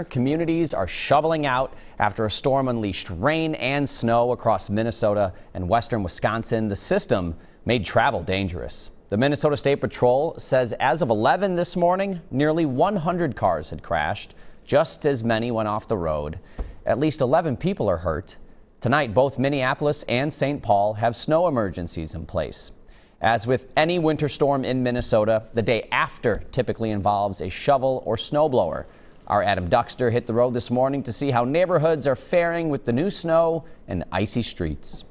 Communities are shoveling out after a storm unleashed rain and snow across Minnesota and western Wisconsin. The system made travel dangerous. The Minnesota State Patrol says as of 11 this morning, nearly 100 cars had crashed. Just as many went off the road. At least 11 people are hurt. Tonight, both Minneapolis and St. Paul have snow emergencies in place. As with any winter storm in Minnesota, the day after typically involves a shovel or snowblower. Our Adam Duxter hit the road this morning to see how neighborhoods are faring with the new snow and icy streets.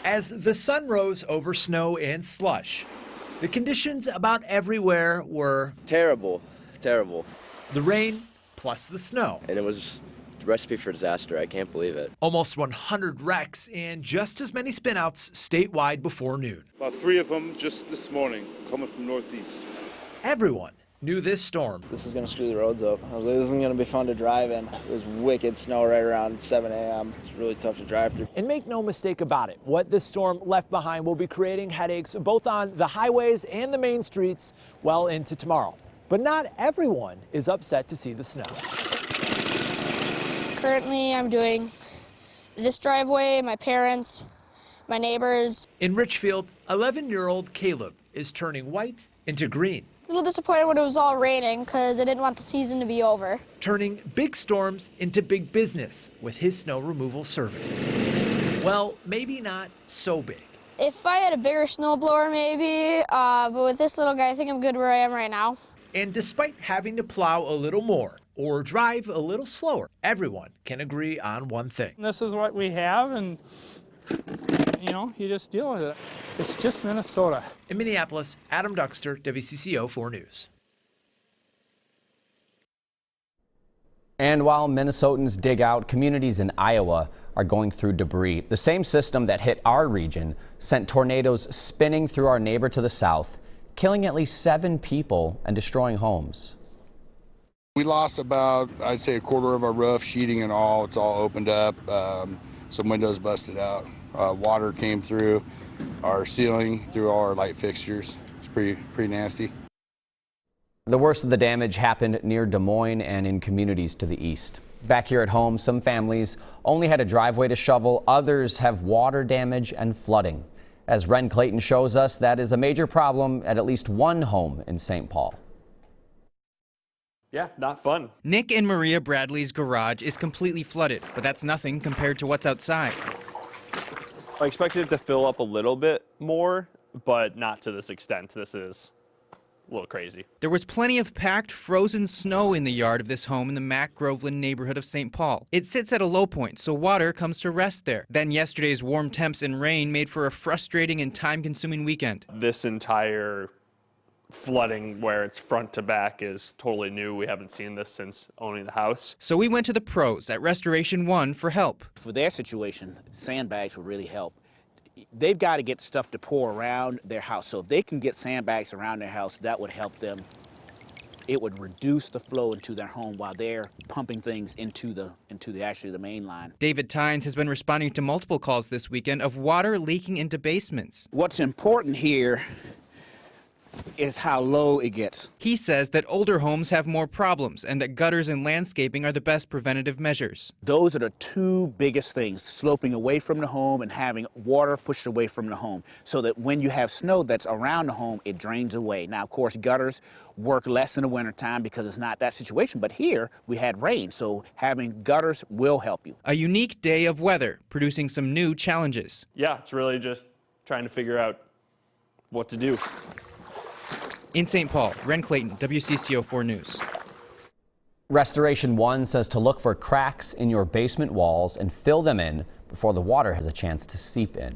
As the sun rose over snow and slush, the conditions about everywhere were terrible. The rain plus the snow. And it was a recipe for disaster. I can't believe it. Almost 100 wrecks and just as many spinouts statewide before noon. About 3 of them just this morning coming from northeast. Everyone knew this storm. This is going to screw the roads up. I was like, this isn't going to be fun to drive in. It was wicked snow right around 7 a.m. It's really tough to drive through. And make no mistake about it, what this storm left behind will be creating headaches both on the highways and the main streets well into tomorrow. But not everyone is upset to see the snow. Currently, I'm doing this driveway, my parents, my neighbors. In Richfield, 11-year-old Caleb is turning white into green. I was a little disappointed when it was all raining because I didn't want the season to be over. Turning big storms into big business with his snow removal service. Well, maybe not so big. If I had a bigger snowblower, maybe, but with this little guy, I think I'm good where I am right now. And despite having to plow a little more or drive a little slower, everyone can agree on one thing. This is what we have, and you just deal with it. It's just Minnesota. In Minneapolis, Adam Duxter, WCCO 4 News. And while Minnesotans dig out, communities in Iowa are going through debris. The same system that hit our region sent tornadoes spinning through our neighbor to the south, killing at least 7 people and destroying homes. We lost about, I'd say, a quarter of our roof, sheeting and all. It's all opened up. Some windows busted out. Water came through our ceiling, through all our light fixtures. It's pretty nasty. The worst of the damage happened near Des Moines and in communities to the east. Back here at home, some families only had a driveway to shovel. Others have water damage and flooding. As Ren Clayton shows us, that is a major problem at least one home in St. Paul. Yeah, not fun. Nick and Maria Bradley's garage is completely flooded, but that's nothing compared to what's outside. I expected it to fill up a little bit more, but not to this extent. This is a little crazy. There was plenty of packed, frozen snow in the yard of this home in the Mac Groveland neighborhood of St. Paul. It sits at a low point, so water comes to rest there. Then yesterday's warm temps and rain made for a frustrating and time-consuming weekend. This entire flooding where it's front to back is totally new. We haven't seen this since owning the house. So we went to the pros at Restoration One for help. For their situation, sandbags would really help. They've got to get stuff to pour around their house. So if they can get sandbags around their house, that would help them. It would reduce the flow into their home while they're pumping things into the main line. David Tynes has been responding to multiple calls this weekend of water leaking into basements. What's important here is how low it gets. He says that older homes have more problems and that gutters and landscaping are the best preventative measures. Those are the 2 biggest things, sloping away from the home and having water pushed away from the home so that when you have snow that's around the home, it drains away. Now, of course, gutters work less in the wintertime because it's not that situation, but here we had rain, so having gutters will help you. A unique day of weather, producing some new challenges. Yeah, it's really just trying to figure out what to do. In St. Paul, Ren Clayton, WCCO 4 News. Restoration One says to look for cracks in your basement walls and fill them in before the water has a chance to seep in.